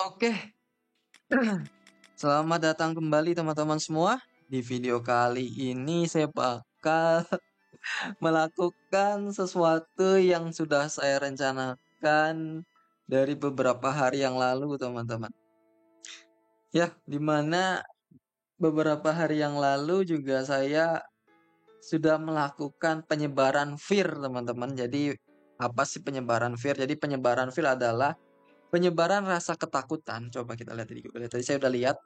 Oke, selamat datang kembali teman-teman semua. Di video kali ini saya bakal melakukan sesuatu yang sudah saya rencanakan dari beberapa hari yang lalu, teman-teman. Ya, dimana beberapa hari yang lalu juga saya sudah melakukan penyebaran fear, teman-teman. Jadi, apa sih penyebaran fear? Jadi, penyebaran fear adalah penyebaran rasa ketakutan. Coba kita lihat di Google. Tadi saya udah lihat.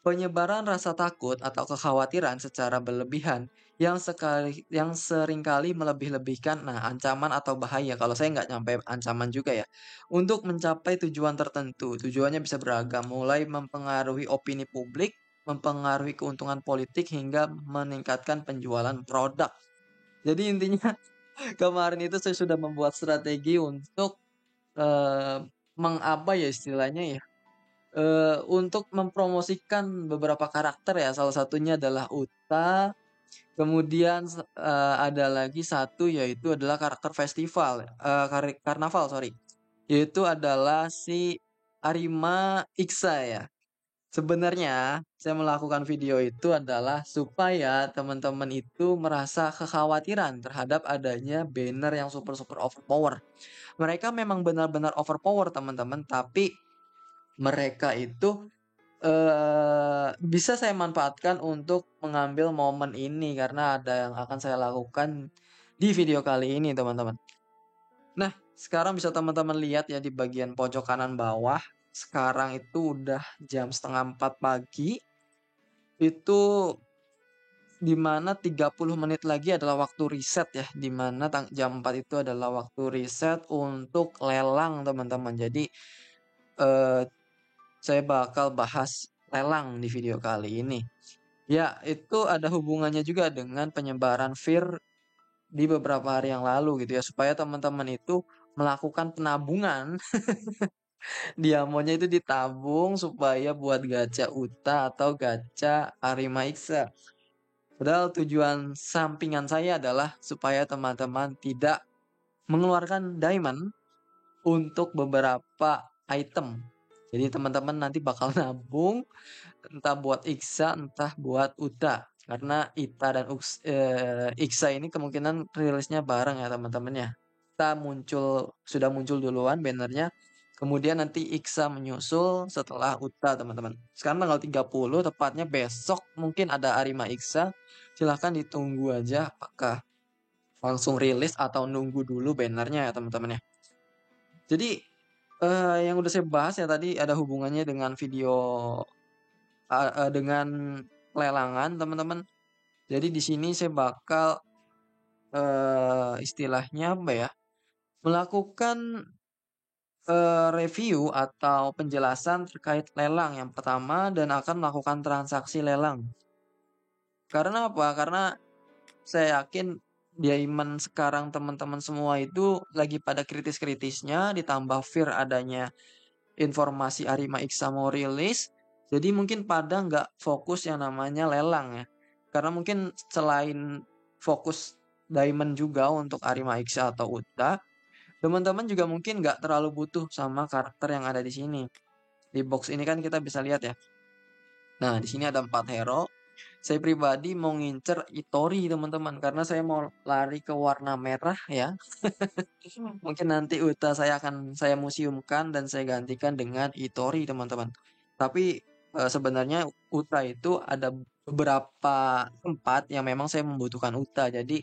Penyebaran rasa takut atau kekhawatiran secara berlebihan yang seringkali melebih-lebihkan ancaman atau bahaya, kalau saya nggak nyampe ancaman juga ya, untuk mencapai tujuan tertentu. Tujuannya bisa beragam, mulai mempengaruhi opini publik, mempengaruhi keuntungan politik, hingga meningkatkan penjualan produk. Jadi intinya kemarin itu saya sudah membuat strategi untuk, mengapa ya istilahnya ya, untuk mempromosikan beberapa karakter ya, salah satunya adalah Uta, kemudian ada lagi satu yaitu adalah karakter festival, karnaval sorry, yaitu adalah si Arima Iksa ya. Sebenarnya saya melakukan video itu adalah supaya teman-teman itu merasa kekhawatiran terhadap adanya banner yang super-super overpower. Mereka memang benar-benar overpower teman-teman, tapi mereka itu bisa saya manfaatkan untuk mengambil momen ini karena ada yang akan saya lakukan di video kali ini, teman-teman. Nah, sekarang bisa teman-teman lihat ya di bagian pojok kanan bawah. Sekarang itu udah jam setengah 4 pagi. Itu dimana 30 menit lagi adalah waktu riset ya. Dimana jam 4 itu adalah waktu riset untuk lelang, teman-teman. Jadi eh, saya bakal bahas lelang di video kali ini. Ya, itu ada hubungannya juga dengan penyebaran fear di beberapa hari yang lalu gitu ya, supaya teman-teman itu melakukan penabungan. Diamonnya itu ditabung supaya buat gacha Uta atau gacha Arima Iksa. Padahal tujuan sampingan saya adalah supaya teman-teman tidak mengeluarkan diamond untuk beberapa item. Jadi teman-teman nanti bakal nabung entah buat Iksa, entah buat Uta. Karena Ita dan Iksa ini kemungkinan rilisnya bareng ya teman-teman ya. Ita sudah muncul duluan bannernya. Kemudian nanti Iksa menyusul setelah Uta, teman-teman. Sekarang tanggal 30, tepatnya besok mungkin ada Arima Iksa. Silahkan ditunggu aja apakah langsung rilis atau nunggu dulu bannernya ya teman-teman ya. Jadi yang udah saya bahas ya tadi ada hubungannya dengan video dengan lelangan, teman-teman. Jadi di sini saya bakal istilahnya apa ya? Melakukan review atau penjelasan terkait lelang yang pertama dan akan melakukan transaksi lelang. Karena apa? Karena saya yakin diamond sekarang teman-teman semua itu lagi pada kritis-kritisnya, ditambah fear adanya informasi Arima Iksa mau rilis. Jadi mungkin pada nggak fokus yang namanya lelang ya. Karena mungkin selain fokus diamond juga untuk Arima Iksa atau Uta, teman-teman juga mungkin nggak terlalu butuh sama karakter yang ada di sini. Di box ini kan kita bisa lihat ya. Nah, di sini ada 4 hero. Saya pribadi mau ngincer Itori, teman-teman, karena saya mau lari ke warna merah ya. Mungkin nanti Uta saya museumkan dan saya gantikan dengan Itori, teman-teman. Tapi sebenarnya Uta itu ada beberapa tempat yang memang saya membutuhkan Uta. Jadi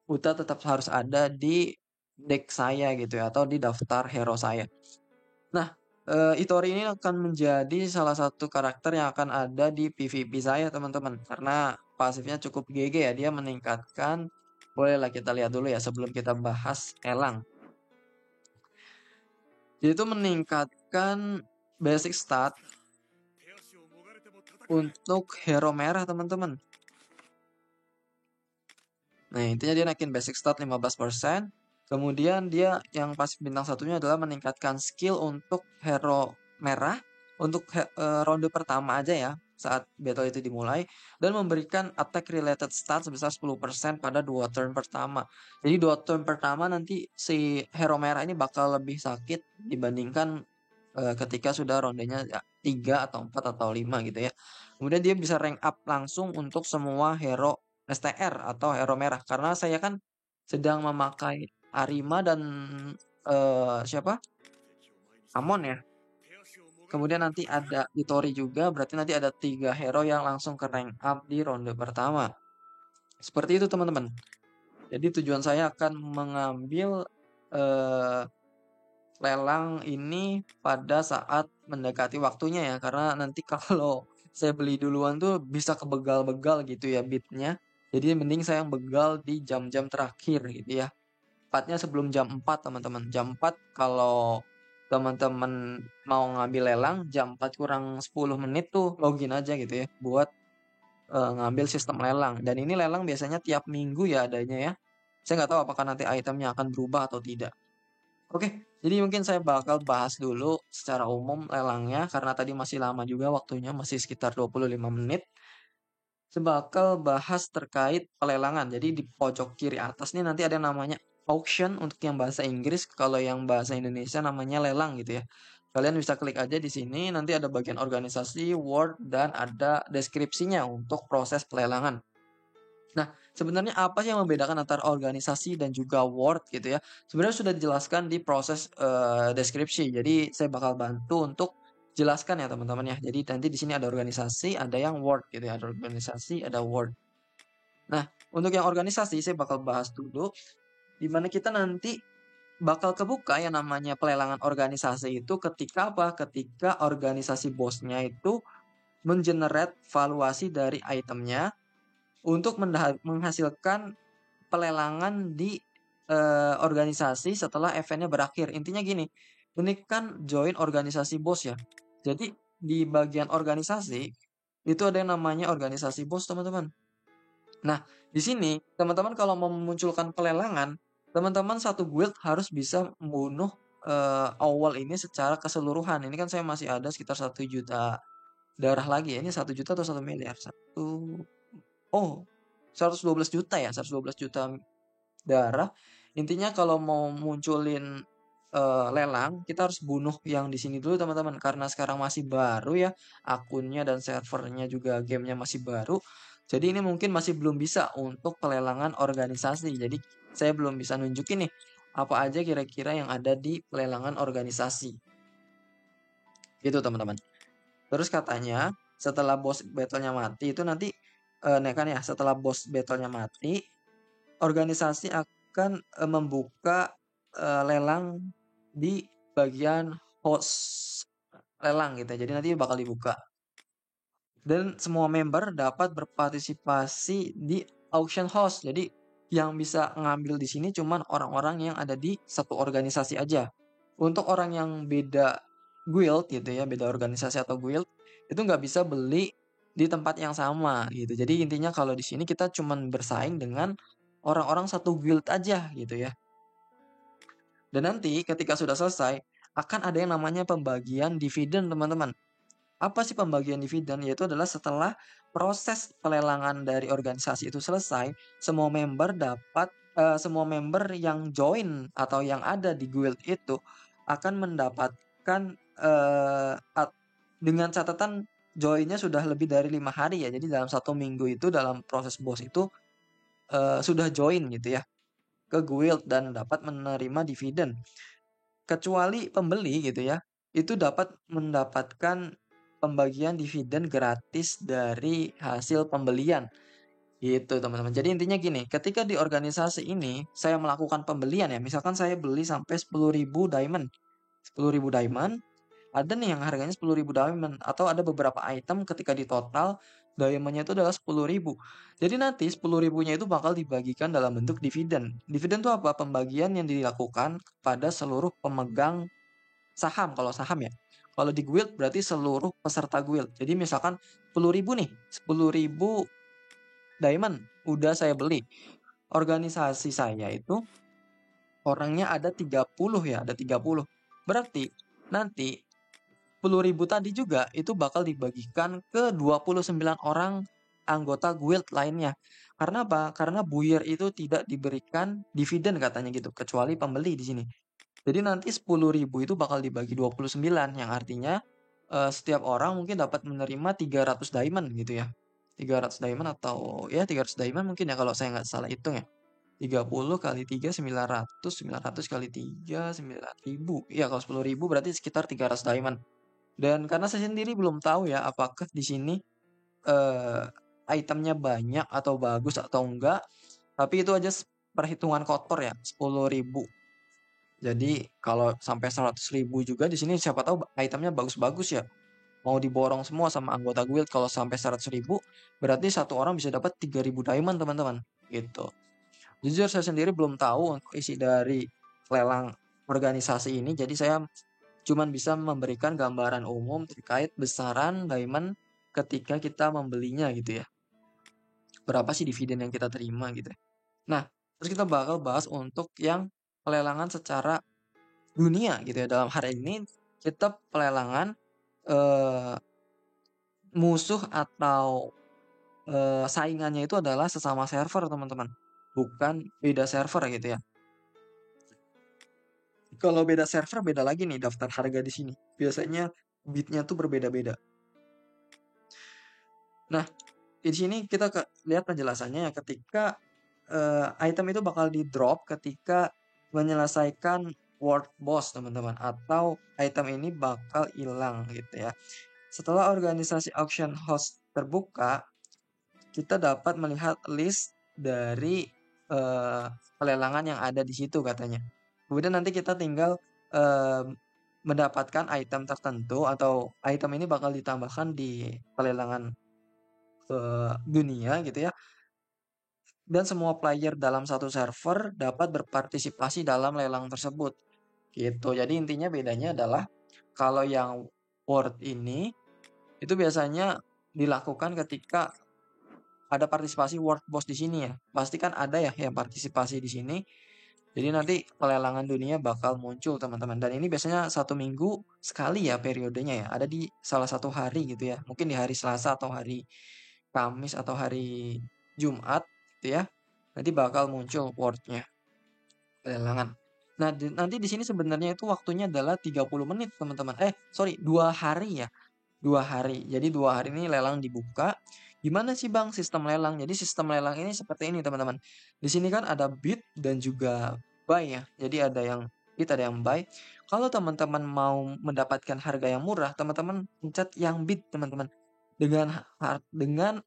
Uta tetap harus ada di deck saya gitu ya, atau di daftar hero saya. Nah, Itori ini akan menjadi salah satu karakter yang akan ada di PvP saya, teman-teman. Karena pasifnya cukup GG ya, dia meningkatkan. Bolehlah kita lihat dulu ya sebelum kita bahas elang. Dia itu meningkatkan basic stat untuk hero merah, teman-teman. Nah, intinya dia naikin basic stat 15%. Kemudian dia yang pasif bintang satunya adalah meningkatkan skill untuk hero merah untuk ronde pertama aja ya saat battle itu dimulai, dan memberikan attack related stat sebesar 10% pada 2 turn pertama. Jadi 2 turn pertama nanti si hero merah ini bakal lebih sakit dibandingkan ketika sudah rondenya 3 atau 4 atau 5 gitu ya. Kemudian dia bisa rank up langsung untuk semua hero STR atau hero merah. Karena saya kan sedang memakai Arima dan siapa? Amon ya. Kemudian nanti ada Itori juga, berarti nanti ada 3 hero yang langsung ke rank up di ronde pertama. Seperti itu teman-teman. Jadi tujuan saya akan mengambil eh, lelang ini pada saat mendekati waktunya ya, karena nanti kalau saya beli duluan tuh bisa kebegal-begal gitu ya bitnya. Jadi mending saya yang begal di jam-jam terakhir gitu ya. Tepatnya sebelum jam 4 teman-teman. Jam 4 kalau teman-teman mau ngambil lelang jam 4 kurang 10 menit tuh login aja gitu ya buat ngambil sistem lelang. Dan ini lelang biasanya tiap minggu ya adanya ya. Saya nggak tahu apakah nanti itemnya akan berubah atau tidak. Oke, jadi mungkin saya bakal bahas dulu secara umum lelangnya karena tadi masih lama juga waktunya, masih sekitar 25 menit. Saya bakal bahas terkait pelelangan. Jadi di pojok kiri atas nih nanti ada yang namanya auction untuk yang bahasa Inggris, kalau yang bahasa Indonesia namanya lelang gitu ya. Kalian bisa klik aja di sini, nanti ada bagian organisasi, word, dan ada deskripsinya untuk proses pelelangan. Nah, sebenarnya apa sih yang membedakan antara organisasi dan juga word gitu ya? Sebenarnya sudah dijelaskan di proses deskripsi. Jadi saya bakal bantu untuk jelaskan ya teman-teman ya. Jadi nanti di sini ada organisasi, ada yang word gitu ya. Ada organisasi, ada word. Nah, untuk yang organisasi saya bakal bahas dulu di mana kita nanti bakal kebuka yang namanya pelelangan organisasi itu ketika apa? Ketika organisasi bosnya itu mengenerate valuasi dari itemnya untuk menghasilkan pelelangan di organisasi setelah eventnya berakhir. Intinya gini, ini kan join organisasi bos ya. Jadi di bagian organisasi itu ada yang namanya organisasi bos teman-teman. Nah, di sini teman-teman kalau mau memunculkan pelelangan, teman-teman satu guild harus bisa membunuh awal ini secara keseluruhan. Ini kan saya masih ada sekitar 1 juta darah lagi ya. Ini 1 juta atau 1 miliar? Oh, 112 juta ya, 112 juta darah. Intinya kalau mau munculin lelang, kita harus bunuh yang di sini dulu teman-teman. Karena sekarang masih baru ya akunnya dan servernya juga gamenya masih baru. Jadi ini mungkin masih belum bisa untuk pelelangan organisasi. Jadi saya belum bisa nunjukin nih apa aja kira-kira yang ada di pelelangan organisasi. Gitu teman-teman. Terus katanya setelah boss battle-nya mati itu nanti nah kan ya setelah boss battle-nya mati, organisasi akan membuka lelang di bagian host lelang gitu ya. Jadi nanti bakal dibuka. Dan semua member dapat berpartisipasi di auction house. Jadi yang bisa ngambil di sini cuman orang-orang yang ada di satu organisasi aja. Untuk orang yang beda guild gitu ya, beda organisasi atau guild, itu nggak bisa beli di tempat yang sama gitu. Jadi intinya kalau di sini kita cuman bersaing dengan orang-orang satu guild aja gitu ya. Dan nanti ketika sudah selesai, akan ada yang namanya pembagian dividen teman-teman. Apa sih pembagian dividen? Yaitu adalah setelah proses pelelangan dari organisasi itu selesai, semua member yang join atau yang ada di guild itu akan mendapatkan dengan catatan joinnya sudah lebih dari 5 hari ya. Jadi dalam 1 minggu itu dalam proses bos itu sudah join gitu ya ke guild dan dapat menerima dividen. Kecuali pembeli gitu ya, itu dapat mendapatkan pembagian dividen gratis dari hasil pembelian. Gitu teman-teman. Jadi intinya gini, ketika di organisasi ini saya melakukan pembelian ya, misalkan saya beli sampai 10.000 diamond. 10.000 diamond, ada nih yang harganya 10.000 diamond atau ada beberapa item ketika di total diamondnya itu adalah 10.000. Jadi nanti 10.000-nya itu bakal dibagikan dalam bentuk dividen. Dividen itu apa? Pembagian yang dilakukan kepada seluruh pemegang saham kalau saham ya. Kalau di guild berarti seluruh peserta guild. Jadi misalkan 10.000 nih, 10.000 diamond udah saya beli. Organisasi saya itu orangnya ada 30 ya, ada 30. Berarti nanti 10.000 tadi juga itu bakal dibagikan ke 29 orang anggota guild lainnya. Karena apa? Karena buyer itu tidak diberikan dividen katanya gitu, kecuali pembeli di sini. Jadi nanti 10.000 itu bakal dibagi 29, yang artinya setiap orang mungkin dapat menerima 300 diamond gitu ya. 300 diamond atau ya 300 diamond mungkin ya kalau saya nggak salah hitung ya. 30 kali 3 900, 900 kali 3 9.000. Iya, kalau 10.000 berarti sekitar 300 diamond. Dan karena saya sendiri belum tahu ya apakah di sini eh, itemnya banyak atau bagus atau enggak, tapi itu aja perhitungan kotor ya, 10.000. Jadi kalau sampai 100.000 juga di sini siapa tahu itemnya bagus-bagus ya. Mau diborong semua sama anggota guild. Kalau sampai 100.000 berarti satu orang bisa dapat 3.000 diamond teman-teman. Gitu. Jujur saya sendiri belum tahu untuk isi dari lelang organisasi ini. Jadi saya cuman bisa memberikan gambaran umum terkait besaran diamond ketika kita membelinya gitu ya. Berapa sih dividen yang kita terima gitu ya. Nah, terus kita bakal bahas untuk yang pelelangan secara dunia gitu ya. Dalam hari ini kita pelelangan eh, musuh atau saingannya itu adalah sesama server teman-teman, bukan beda server gitu ya. Kalau beda server beda lagi nih daftar harga di sini. Biasanya bitnya tuh berbeda-beda. Nah, di sini kita lihat penjelasannya ya, ketika item itu bakal di drop ketika menyelesaikan world boss teman-teman, atau item ini bakal hilang gitu ya. Setelah organisasi auction house terbuka, kita dapat melihat list dari pelelangan yang ada di situ katanya. Kemudian nanti kita tinggal eh, mendapatkan item tertentu, atau item ini bakal ditambahkan di pelelangan dunia gitu ya. Dan semua player dalam satu server dapat berpartisipasi dalam lelang tersebut. Gitu. Jadi intinya bedanya adalah kalau yang World ini itu biasanya dilakukan ketika ada partisipasi World Boss di sini ya. Pasti kan ada ya yang partisipasi di sini. Jadi nanti pelelangan dunia bakal muncul teman-teman. Dan ini biasanya 1 minggu sekali ya periodenya ya. Ada di salah satu hari gitu ya. Mungkin di hari Selasa atau hari Kamis atau hari Jumat gitu ya. Nanti bakal muncul wordnya pelelangan. Nah, nanti di sini sebenarnya itu waktunya adalah 30 menit teman-teman. Sorry, 2 hari ya. 2 hari. Jadi 2 hari ini lelang dibuka. Gimana sih Bang sistem lelang? Jadi sistem lelang ini seperti ini teman-teman. Di sini kan ada bid dan juga buy ya. Jadi ada yang bid, ada yang buy. Kalau teman-teman mau mendapatkan harga yang murah, teman-teman pencet yang bid teman-teman. Dengan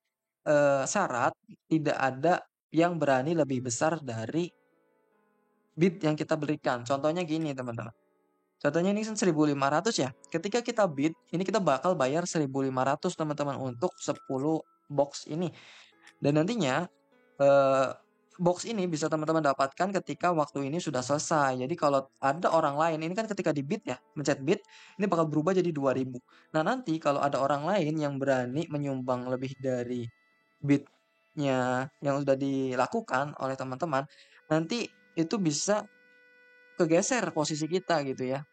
syarat tidak ada yang berani lebih besar dari bid yang kita berikan. Contohnya gini teman-teman. Contohnya ini kan 1.500 ya. Ketika kita bid, ini kita bakal bayar 1.500 teman-teman untuk 10 box ini. Dan nantinya eh, box ini bisa teman-teman dapatkan ketika waktu ini sudah selesai. Jadi kalau ada orang lain, ini kan ketika di bid ya, mencet bid, ini bakal berubah jadi 2.000. Nah nanti kalau ada orang lain yang berani menyumbang lebih dari bidnya yang sudah dilakukan oleh teman-teman, nanti itu bisa kegeser posisi kita gitu ya.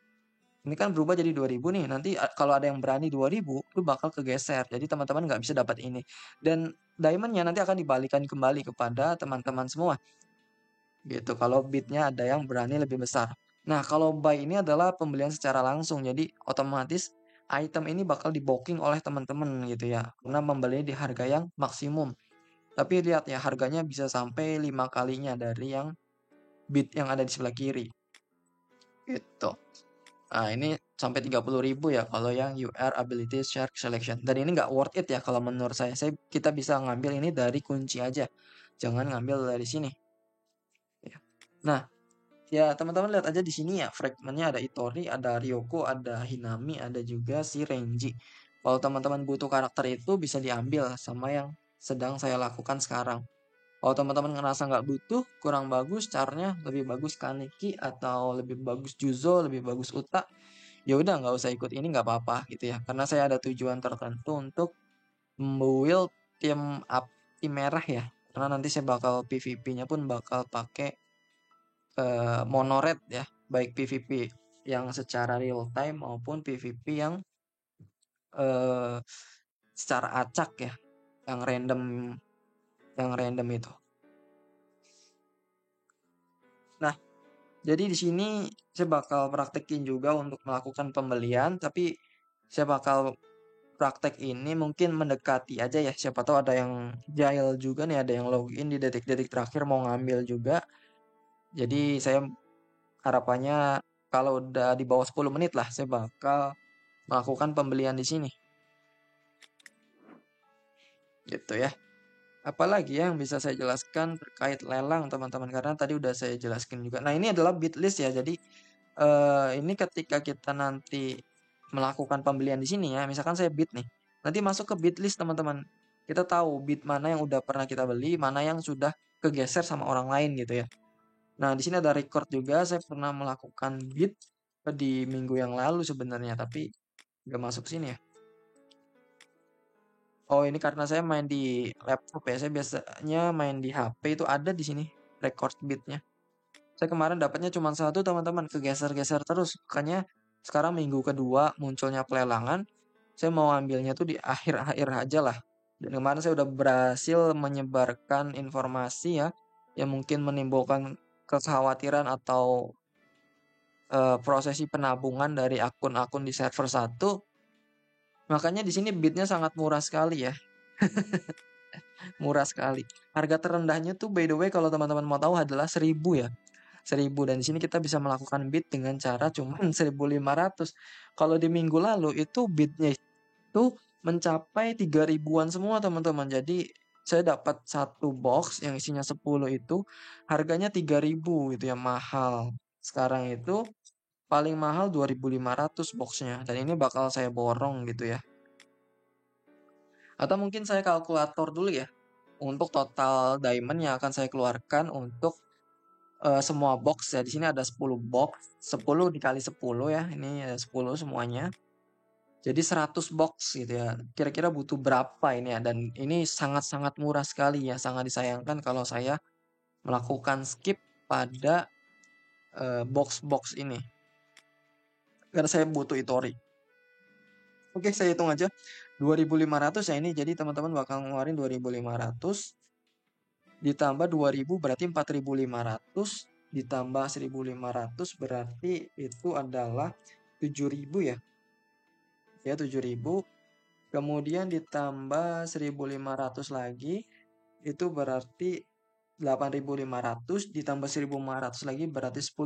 Ini kan berubah jadi 2.000 nih. Nanti kalau ada yang berani 2.000 itu bakal kegeser. Jadi teman-teman nggak bisa dapat ini. Dan diamondnya nanti akan dibalikan kembali kepada teman-teman semua. Gitu. Kalau bidnya ada yang berani lebih besar. Nah, kalau buy ini adalah pembelian secara langsung. Jadi otomatis item ini bakal di-booking oleh teman-teman gitu ya. Karena membeli di harga yang maksimum. Tapi lihat ya, harganya bisa sampai 5 kalinya dari yang bid yang ada di sebelah kiri. Gitu. Nah, ini sampai 30.000 ya kalau yang UR Ability Shark Selection. Dan ini nggak worth it ya kalau menurut saya. Kita bisa ngambil ini dari kunci aja. Jangan ngambil dari sini. Ya. Nah, ya teman-teman lihat aja di sini ya. Fragmentnya ada Itori, ada Ryoko, ada Hinami, ada juga si Renji. Kalau teman-teman butuh karakter itu bisa diambil sama yang sedang saya lakukan sekarang. Kalau teman-teman ngerasa nggak butuh, kurang bagus, caranya lebih bagus Kaneki atau lebih bagus Juzo, lebih bagus Uta, ya udah nggak usah ikut ini nggak apa-apa gitu ya. Karena saya ada tujuan tertentu untuk membuild tim merah ya. Karena nanti saya bakal PvP-nya pun bakal pakai monored ya, baik PvP yang secara real time maupun PvP eh, secara acak ya, yang random itu. Nah, Jadi di sini saya bakal praktekin juga untuk melakukan pembelian, tapi saya bakal praktek ini mungkin mendekati aja ya. Siapa tahu ada yang jahil juga nih, ada yang login di detik-detik terakhir mau ngambil juga. Jadi saya harapannya kalau udah di bawah 10 menit lah saya bakal melakukan pembelian di sini. Gitu ya. Apalagi yang bisa saya jelaskan terkait lelang teman-teman, karena tadi udah saya jelaskan juga. Nah, ini adalah bid list ya. Jadi ini ketika kita nanti melakukan pembelian di sini ya, misalkan saya bid nih. Nanti masuk ke bid list teman-teman. Kita tahu bid mana yang udah pernah kita beli, mana yang sudah kegeser sama orang lain gitu ya. Nah, di sini ada record juga, saya pernah melakukan bid di minggu yang lalu sebenarnya, tapi nggak masuk sini ya. Oh, ini karena saya main di laptop ya. Saya biasanya main di HP itu ada di sini record bidnya. Saya kemarin dapatnya cuma satu teman-teman, kegeser-geser terus. Makanya sekarang minggu kedua munculnya pelelangan. Saya mau ambilnya tuh di akhir-akhir aja lah. Dan kemarin saya udah berhasil menyebarkan informasi ya yang mungkin menimbulkan kekhawatiran atau prosesi penabungan dari akun-akun di server satu. Makanya di sini bidnya sangat murah sekali ya. Murah sekali. Harga terendahnya tuh by the way kalau teman-teman mau tahu adalah 1.000 ya. 1.000 dan di sini kita bisa melakukan bid dengan cara cuman 1.500. Kalau di minggu lalu itu bidnya itu mencapai 3.000-an semua teman-teman. Jadi saya dapat satu box yang isinya 10 itu harganya 3.000 gitu ya, mahal. Sekarang itu paling mahal 2.500 boxnya dan ini bakal saya borong gitu ya. Atau mungkin saya kalkulator dulu ya untuk total diamond yang akan saya keluarkan untuk semua box ya. Di sini ada 10 box, 10 dikali 10 ya. Ini ada 10 semuanya. Jadi 100 box gitu ya. Kira-kira butuh berapa ini ya? Dan ini sangat-sangat murah sekali ya. Sangat disayangkan kalau saya melakukan skip pada box-box ini. Karena saya butuh Itori. Oke, saya hitung aja. 2.500 ya ini. Jadi teman-teman bakal ngeluarin 2.500 ditambah 2.000 berarti 4.500 ditambah 1.500 berarti itu adalah 7.000 ya. Ya 7.000. Kemudian ditambah 1.500 lagi itu berarti 8.500 ditambah 1.500 lagi berarti 10.000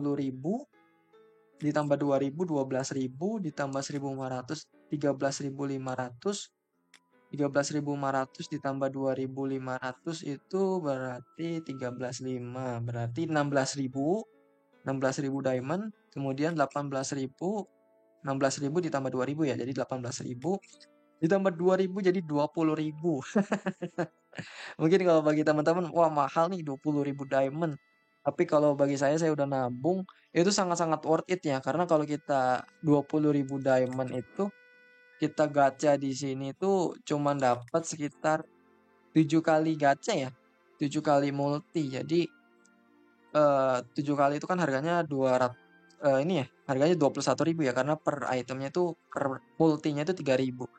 ditambah 2.000 12.000 ditambah 1.500 13.500 13.500 ditambah 2.500 itu berarti 13.500 berarti 16.000 diamond, kemudian 18.000 16.000 ditambah 2.000 ya, jadi 18.000 ditambah 2.000 jadi 20.000. Mungkin kalau bagi teman-teman wah mahal nih 20.000 diamond. Tapi kalau bagi saya udah nabung, itu sangat-sangat worth it ya karena kalau kita 20.000 diamond itu kita gacha di sini tuh cuman dapat sekitar 7 kali gacha ya. 7 kali multi. Jadi 7 kali itu kan harganya 200 ini ya, harganya 21.000 ya karena per itemnya itu per multinya itu 3.000.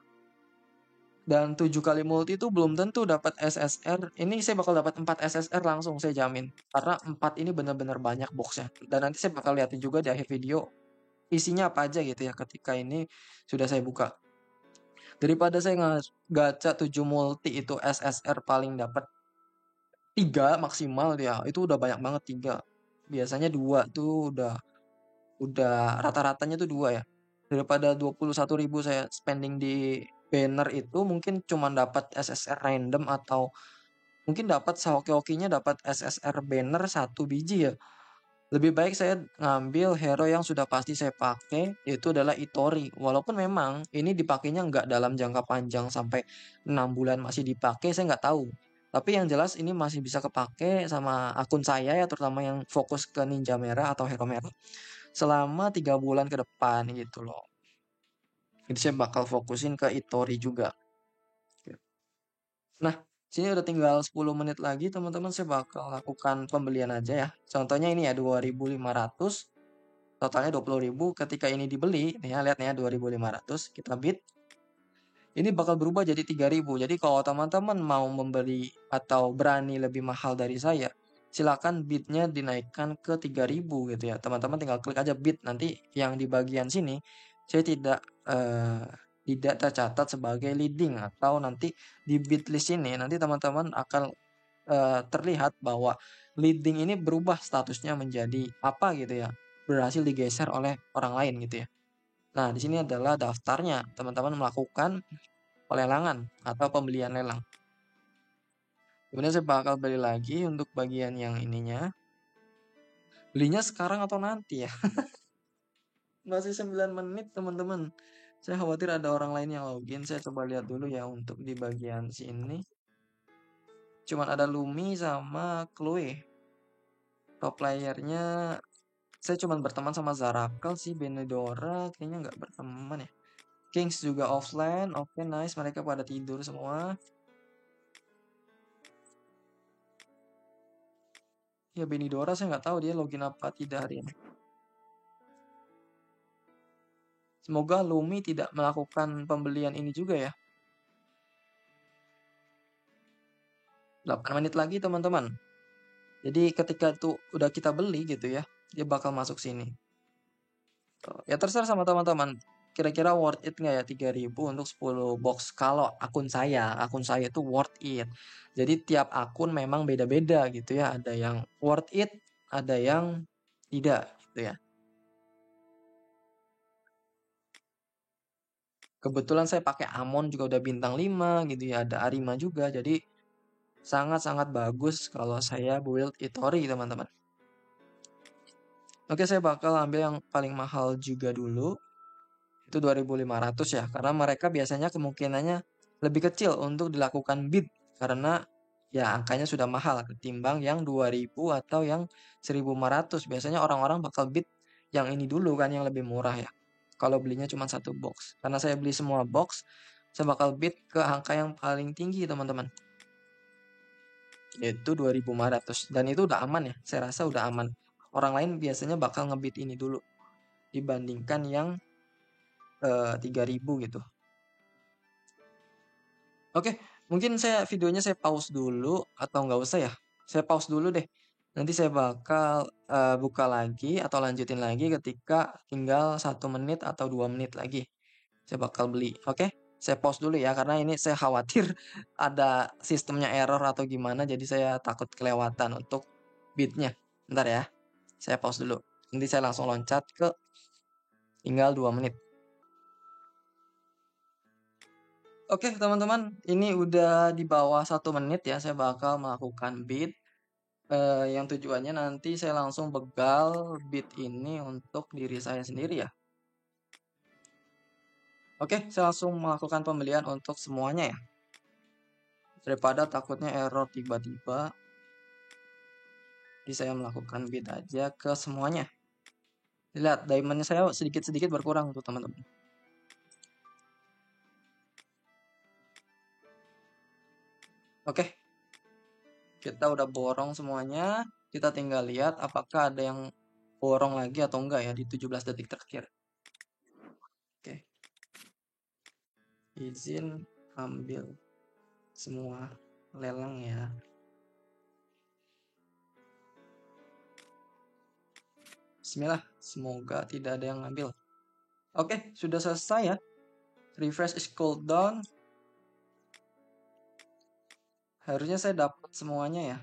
Dan 7 kali multi itu belum tentu dapat SSR. Ini saya bakal dapat 4 SSR langsung saya jamin. Karena 4 ini benar-benar banyak boxnya. Dan nanti saya bakal lihatin juga di akhir video isinya apa aja gitu ya ketika ini sudah saya buka. Daripada saya gacha 7 multi itu SSR paling dapat 3 maksimal ya. Itu udah banyak banget 3. Biasanya 2 tuh udah rata-ratanya tuh 2 ya. Daripada 21.000 saya spending di banner itu mungkin cuma dapat SSR random atau mungkin dapat sehoki-hokinya dapat SSR banner 1 biji ya. Lebih baik saya ngambil hero yang sudah pasti saya pakai, yaitu adalah Itori. Walaupun memang ini dipakainya nggak dalam jangka panjang sampai 6 bulan masih dipakai, saya nggak tahu. Tapi yang jelas ini masih bisa kepake sama akun saya ya, terutama yang fokus ke Ninja Merah atau Hero Merah selama 3 bulan ke depan gitu loh. Jadi saya bakal fokusin ke Itori juga. Nah, sini udah tinggal 10 menit lagi teman-teman saya bakal lakukan pembelian aja ya. Contohnya ini ya 2.500, totalnya 20.000. Ketika ini dibeli, nih ya lihat nih ya 2.500 kita bid. Ini bakal berubah jadi 3.000. Jadi kalau teman-teman mau membeli atau berani lebih mahal dari saya, silakan bidnya dinaikkan ke 3000 gitu ya. Teman-teman tinggal klik aja bid, nanti yang di bagian sini saya tidak tercatat sebagai leading, atau nanti di bid list ini nanti teman-teman akan terlihat bahwa leading ini berubah statusnya menjadi apa gitu ya, berhasil digeser oleh orang lain gitu ya. Nah, di sini adalah daftarnya. Teman-teman melakukan pelelangan atau pembelian lelang. Kemudian saya bakal beli lagi untuk bagian yang ininya. Belinya sekarang atau nanti ya? Masih 9 menit teman-teman. Saya khawatir ada orang lain yang login. Saya coba lihat dulu ya untuk di bagian sini. Cuman ada Lumi sama Chloe. Top playernya saya cuman berteman sama Zarakal sih. Benedora kayaknya nggak berteman ya. Kings juga offline. Oke, nice. Mereka pada tidur semua. Ya, Benedora saya nggak tahu dia login apa tidak hari ini. Semoga Lumi tidak melakukan pembelian ini juga ya. 8 menit lagi teman-teman. Jadi ketika itu udah kita beli gitu ya, dia bakal masuk sini. Ya terserah sama teman-teman. Kira-kira worth it nggak ya 3000 untuk 10 box? Kalau akun saya itu worth it. Jadi tiap akun memang beda-beda gitu ya. Ada yang worth it, ada yang tidak gitu ya. Kebetulan saya pakai Amon juga udah bintang 5 gitu ya. Ada Arima juga. Jadi sangat-sangat bagus kalau saya build Itori teman-teman. Oke, saya bakal ambil yang paling mahal juga dulu. Itu 2500 ya. Karena mereka biasanya kemungkinannya lebih kecil untuk dilakukan bid. Karena ya angkanya sudah mahal ketimbang yang 2000 atau yang 1500. Biasanya orang-orang bakal bid yang ini dulu kan, yang lebih murah ya. Kalau belinya cuma satu box. Karena saya beli semua box, saya bakal bid ke angka yang paling tinggi teman-teman. Yaitu 2500. Dan itu udah aman ya. Saya rasa udah aman. Orang lain biasanya bakal ngebid ini dulu dibandingkan yang 3000 gitu. Oke, mungkin videonya saya pause dulu atau nggak usah ya? Saya pause dulu deh. Nanti saya bakal buka lagi atau lanjutin lagi ketika tinggal 1 menit atau 2 menit lagi. Saya bakal beli. Oke, saya pause dulu ya karena ini saya khawatir ada sistemnya error atau gimana. Jadi saya takut kelewatan untuk bidnya. Bentar ya, saya pause dulu. Nanti saya langsung loncat ke tinggal 2 menit. Oke teman-teman, ini udah di bawah 1 menit ya. Saya bakal melakukan bid. Yang tujuannya nanti saya langsung begal bid ini untuk diri saya sendiri ya. Oke, saya langsung melakukan pembelian untuk semuanya ya. Daripada takutnya error tiba-tiba, jadi saya melakukan bid aja ke semuanya. Lihat, diamondnya saya sedikit-sedikit berkurang tuh teman-teman. Oke, kita udah borong semuanya. Kita tinggal lihat apakah ada yang borong lagi atau enggak ya di 17 detik terakhir. Oke. Izin ambil semua lelang ya. Bismillah, semoga tidak ada yang ngambil. Oke, sudah selesai ya. Refresh is cooldown. Harusnya saya dapat semuanya ya.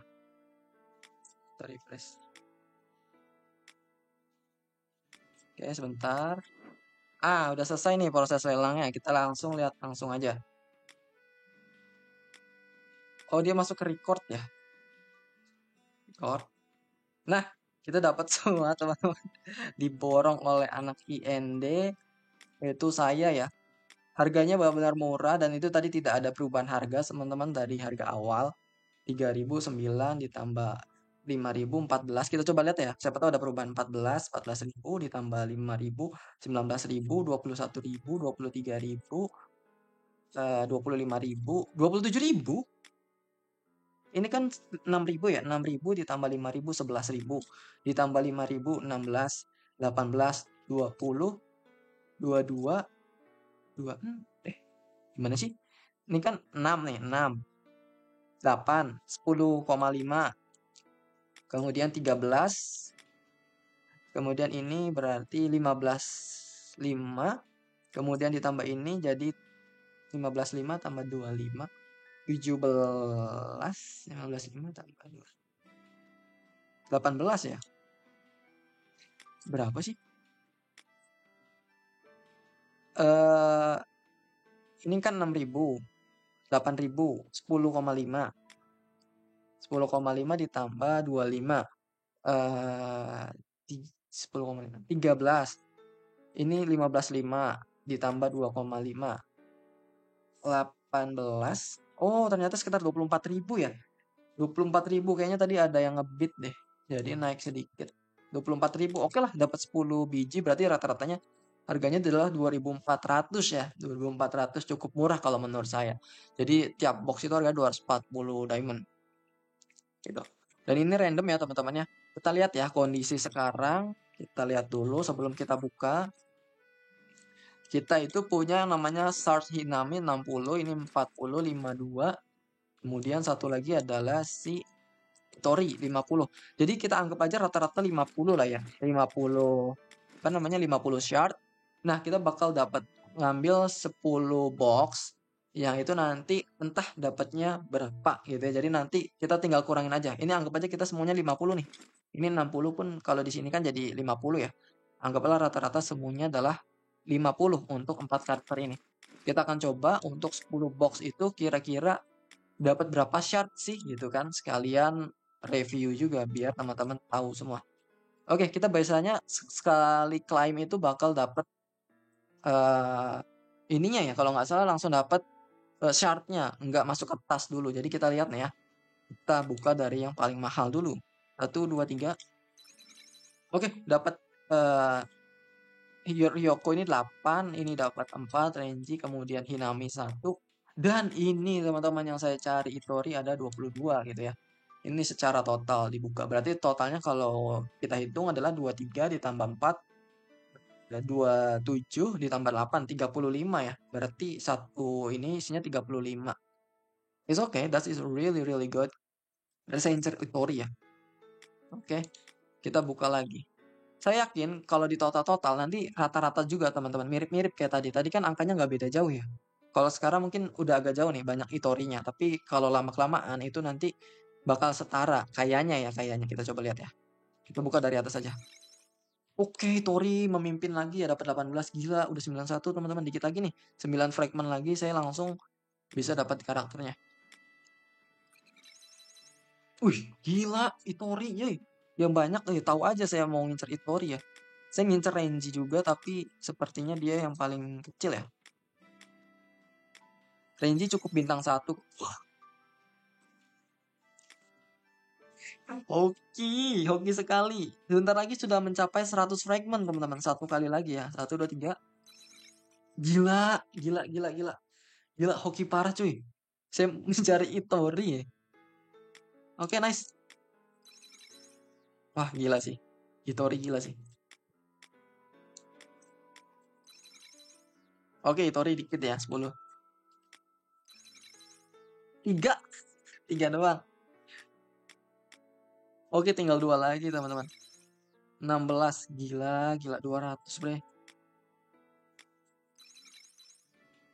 Kita refresh. Oke, sebentar. Udah selesai nih proses lelangnya. Kita langsung lihat langsung aja. Oh, dia masuk ke record ya. Record. Nah, kita dapat semua teman-teman. Diborong oleh anak IND, yaitu saya ya. Harganya benar-benar murah dan itu tadi tidak ada perubahan harga teman-teman dari harga awal 3009 ditambah 5014. Kita coba lihat ya. Siapa tahu ada perubahan 14.000 ditambah 5.000, 19.000, 21.000, 23.000, 25.000, 27.000. Ini kan 6.000 ya. 6.000 ditambah 5.000 11.000 ditambah 5.000 16, 18, 20, 22, 2 gimana sih? Ini kan 6 nih, 6, 8, 10,5, kemudian 13, kemudian ini berarti 15,5, kemudian ditambah ini jadi 15,5 tambah 25, 17, 15,5 tambah 2, 18 ya? Berapa sih? Ini kan 6.000, 8.000, 10,5. 10,5 ditambah 25. 10,5. 13. Ini 15,5 ditambah 2,5. 18. Oh, ternyata sekitar 24.000 ya. 24.000 kayaknya tadi ada yang ngebit deh. Jadi naik sedikit. 24.000. Oke lah, dapat 10 biji berarti rata-ratanya harganya adalah 2.400 ya. 2.400 cukup murah kalau menurut saya. Jadi tiap box itu harga 240 diamond. Gitu. Dan ini random ya teman-teman ya. Kita lihat ya kondisi sekarang. Kita lihat dulu sebelum kita buka. Kita itu punya yang namanya Sars Hinami 60, ini 40, 52. Kemudian satu lagi adalah si Tori 50. Jadi kita anggap aja rata-rata 50 lah ya. 50 apa namanya 50 shard. Nah, kita bakal dapat ngambil 10 box yang itu nanti entah dapatnya berapa gitu ya. Jadi nanti kita tinggal kurangin aja. Ini anggap aja kita semuanya 50 nih. Ini 60 pun kalau di sini kan jadi 50 ya. Anggaplah rata-rata semuanya adalah 50 untuk 4 karakter ini. Kita akan coba untuk 10 box itu kira-kira dapat berapa shard sih gitu kan. Sekalian review juga biar teman-teman tahu semua. Oke, kita biasanya sekali claim itu bakal dapat ininya ya kalau nggak salah langsung dapat shardnya, nggak masuk ke tas dulu. Jadi kita lihat nih ya. Kita buka dari yang paling mahal dulu. 1, 2, 3. Oke, dapat Ryoko ini 8, ini dapat 4, Renji, kemudian Hinami 1. Dan ini teman-teman yang saya cari Itori ada 22 gitu ya. Ini secara total dibuka. Berarti totalnya kalau kita hitung adalah 23 ditambah 4, 27 ditambah 8, 35 ya. Berarti satu ini isinya 35. It's okay, that is really really good. Dan saya incer Itori ya. Oke, kita buka lagi. Saya yakin kalau di total-total nanti rata-rata juga teman-teman. Mirip-mirip kayak tadi. Tadi kan angkanya nggak beda jauh ya. Kalau sekarang mungkin udah agak jauh nih, banyak Itorinya. Tapi kalau lama-kelamaan itu nanti bakal setara. Kayaknya ya, kayaknya. Kita coba lihat ya. Kita buka dari atas aja. Oke, Tori memimpin lagi ya, dapat 18. Gila, udah 91 teman-teman. Dikit lagi nih. 9 fragment lagi, saya langsung bisa dapat karakternya. Wih, gila, Itori ya. Yang banyak, tahu aja saya mau ngincer Itori ya. Saya ngincer Renji juga, tapi sepertinya dia yang paling kecil ya. Renji cukup bintang 1. Hoki sekali. Sebentar lagi sudah mencapai 100 fragment teman-teman. Satu kali lagi ya. 1, 2, 3. Gila, gila, gila, gila. Gila, hoki parah cuy. Saya mencari Itori ya. Oke, nice. Wah, gila sih. Itori gila sih. Oke, Itori dikit ya, 10. 3. 3 doang. Oke, tinggal 2 lagi teman-teman. 16. Gila, gila 200 bre.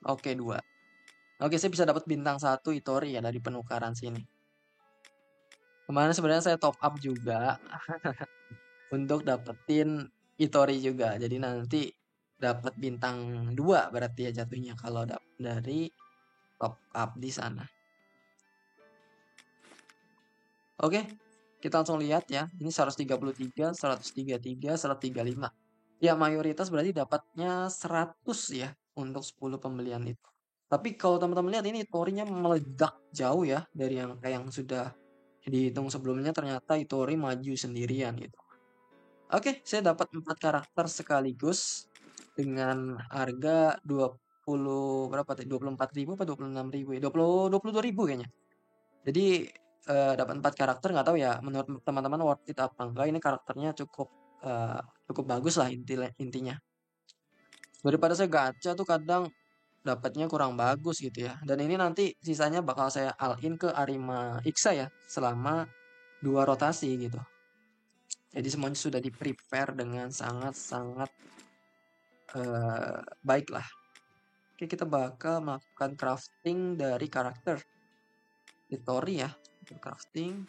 Oke, 2. Oke, saya bisa dapat bintang 1 Itori ya dari penukaran sini. Kemarin sebenarnya saya top up juga untuk dapetin Itori juga. Jadi nanti dapat bintang 2 berarti ya jatuhnya kalau dari top up di sana. Oke, kita langsung lihat ya. Ini 133, 133, 135. Ya, mayoritas berarti dapatnya 100 ya untuk 10 pembelian itu. Tapi kalau teman-teman lihat ini Itorinya meledak jauh ya dari yang sudah dihitung sebelumnya, ternyata Itori maju sendirian gitu. Oke, saya dapat 4 karakter sekaligus dengan harga 20 berapa tadi? 24.000 apa 26.000 ya? 22.000 kayaknya. Jadi dapat 4 karakter, nggak tahu ya menurut teman-teman worth it apa enggak. Ini karakternya cukup cukup bagus lah intinya. Daripada saya gacha tuh kadang dapatnya kurang bagus gitu ya. Dan ini nanti sisanya bakal saya all in ke Arima Ixa ya selama 2 rotasi gitu. Jadi semuanya sudah di prepare dengan sangat-sangat baik lah. Oke, kita bakal melakukan crafting dari karakter Hitori ya. Crafting.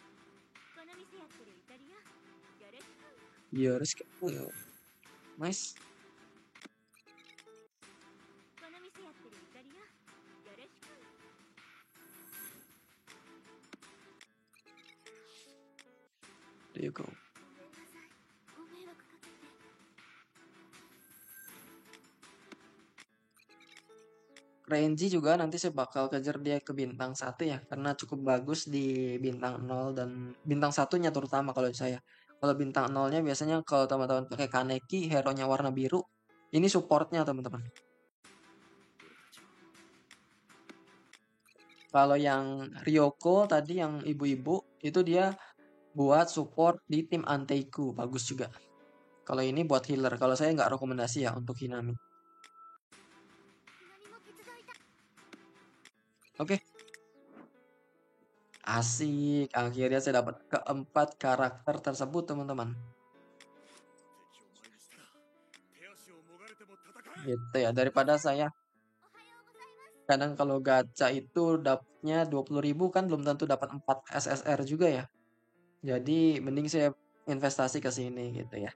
Yes, nice. There you go. Renji juga nanti saya bakal kejar dia ke bintang 1 ya, karena cukup bagus di bintang 0 dan bintang 1-nya terutama kalau saya. Kalau bintang 0-nya biasanya kalau teman-teman pakai Kaneki, hero-nya warna biru, ini supportnya teman-teman. Kalau yang Ryoko tadi yang ibu-ibu, itu dia buat support di tim Anteiku, bagus juga. Kalau ini buat healer, kalau saya nggak rekomendasi ya untuk Hinami. Oke. Asik, akhirnya saya dapat keempat karakter tersebut teman-teman. Gitu ya, daripada saya kadang kalau gacha itu dapatnya 20.000 kan belum tentu dapat 4 SSR juga ya. Jadi mending saya investasi ke sini gitu ya.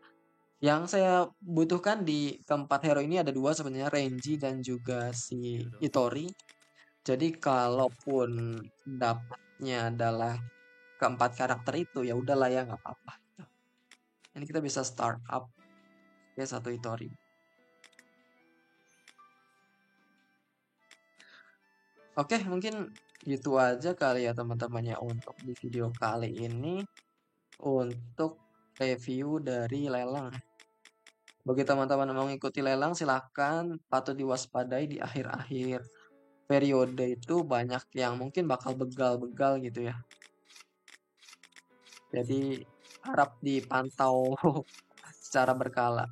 Yang saya butuhkan di keempat hero ini ada 2 sebenarnya, Renji dan juga si Itori. Jadi kalaupun dapatnya adalah keempat karakter itu ya udahlah ya nggak apa-apa. Ini kita bisa start up ya satu Itori. Oke, mungkin gitu aja kali ya teman-temannya untuk di video kali ini untuk review dari lelang. Bagi teman-teman yang mau mengikuti lelang silahkan, patut diwaspadai di akhir-akhir periode itu banyak yang mungkin bakal begal-begal gitu ya. Jadi harap dipantau secara berkala.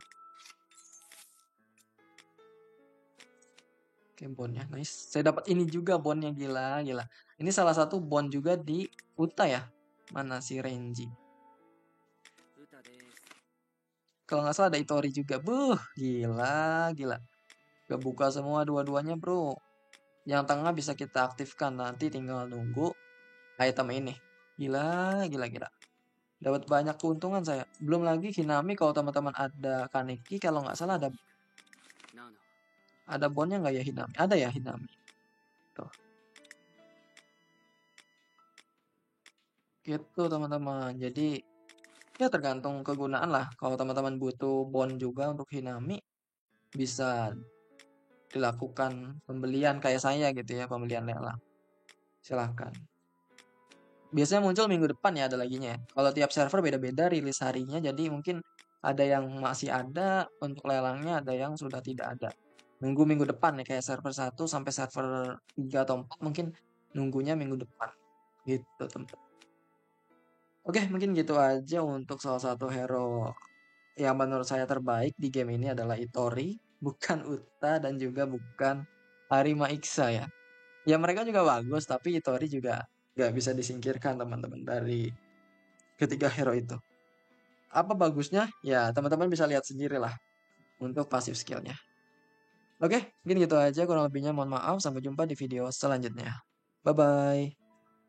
Oke, bondnya nice. Saya dapat ini juga bondnya, gila, gila. Ini salah satu bond juga di Uta ya. Mana si Renji? Kalau nggak salah ada Itori juga. Buh, gila, gila. Kebuka semua dua-duanya bro. Yang tengah bisa kita aktifkan, nanti tinggal nunggu item ini. Gila, gila, gila. Dapat banyak keuntungan saya. Belum lagi Hinami kalau teman-teman ada Kaneki, kalau nggak salah ada bondnya nggak ya Hinami? Ada ya Hinami. Tuh. Gitu teman-teman. Jadi ya tergantung kegunaan lah. Kalau teman-teman butuh bond juga untuk Hinami, bisa dilakukan pembelian kayak saya gitu ya, pembelian lelang. Silahkan. Biasanya muncul minggu depan ya ada laginya ya. Kalau tiap server beda-beda rilis harinya, jadi mungkin ada yang masih ada untuk lelangnya, ada yang sudah tidak ada. Nunggu minggu depan ya, kayak server 1 sampai server 3 atau 4 mungkin nunggunya minggu depan. Gitu teman-teman. Oke, mungkin gitu aja untuk salah satu hero yang menurut saya terbaik di game ini adalah Itori, bukan Uta dan juga bukan Harima Iksa ya. Ya mereka juga bagus, tapi Itori juga nggak bisa disingkirkan teman-teman dari ketiga hero itu. Apa bagusnya? Ya teman-teman bisa lihat sendiri lah untuk pasif skillnya. Oke, mungkin gitu aja kurang lebihnya mohon maaf. Sampai jumpa di video selanjutnya. Bye-bye.